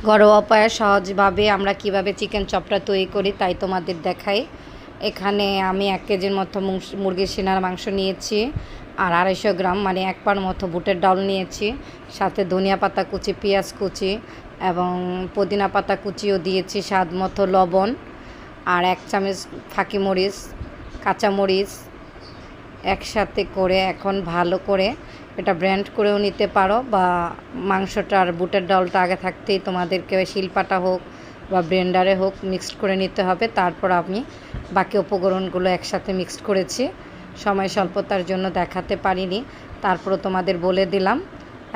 ঘরোয়া উপায়ে সহজভাবে আমরা কিভাবে চিকেন চপটা তৈরি করি তাই তোমাদের দেখাই। এখানে আমি 1 কেজির মতো মুরগির সিনার মাংস নিয়েছি, আর 250 গ্রাম মানে 1 পার মতো বুটের ডাল নিয়েছি, সাথে ধনিয়া পাতা কুচি, পেঁয়াজ কুচি এবং পুদিনা পাতা কুচিও দিয়েছি, স্বাদ মতো লবণ, আর 1 চামচ ফাঁকি মরিচ, কাঁচামরিচ একসাথে করে এখন ভালো করে এটা ব্লেন্ড করেও নিতে পারো, বা মাংসটা আর বুটের ডালটা আগে থাকতেই তোমাদেরকে শিলপাটা হোক বা ব্লেন্ডারে হোক মিক্সড করে নিতে হবে। তারপর আমি বাকি উপকরণগুলো একসাথে মিক্সড করেছি, সময় স্বল্পতার জন্য দেখাতে পারিনি, তারপরও তোমাদের বলে দিলাম।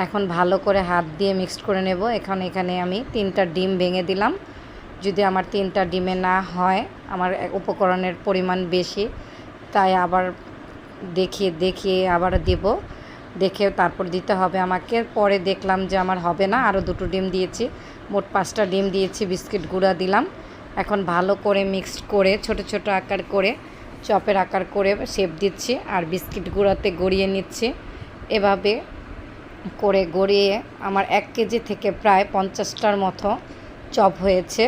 এখন ভালো করে হাত দিয়ে মিক্সড করে নেব। এখানে আমি 3টা ডিম ভেঙে দিলাম। যদি আমার 3টা ডিমে না হয়, আমার উপকরণের পরিমাণ বেশি, তাই আবার দেখিয়ে আবার দেব, দেখে তারপর দিতে হবে আমাকে। পরে দেখলাম যে আমার হবে না, আরও 2টো ডিম দিয়েছি, মোট 5টা ডিম দিয়েছি, বিস্কিট গুঁড়া দিলাম। এখন ভালো করে মিক্সড করে ছোট ছোট আকার করে চপের আকার করে শেপ দিচ্ছি, আর বিস্কিট গুঁড়াতে গড়িয়ে নিচ্ছি। এভাবে করে গড়িয়ে আমার 1 কেজি থেকে প্রায় 50টার মতো চপ হয়েছে।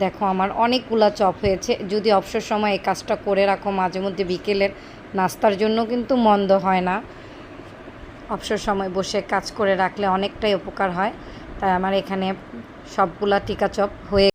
দেখো আমার অনেকগুলা চপ হয়েছে। যদি অবসর সময় এই কাজটা করে রাখো, মাঝে মধ্যে বিকেলের নাস্তার জন্য কিন্তু মন্দ হয় না। অবসর সময় বসে কাজ করে রাখলে অনেকটাই উপকার হয়। তাই আমার এখানে সবগুলা টিকা চপ হয়ে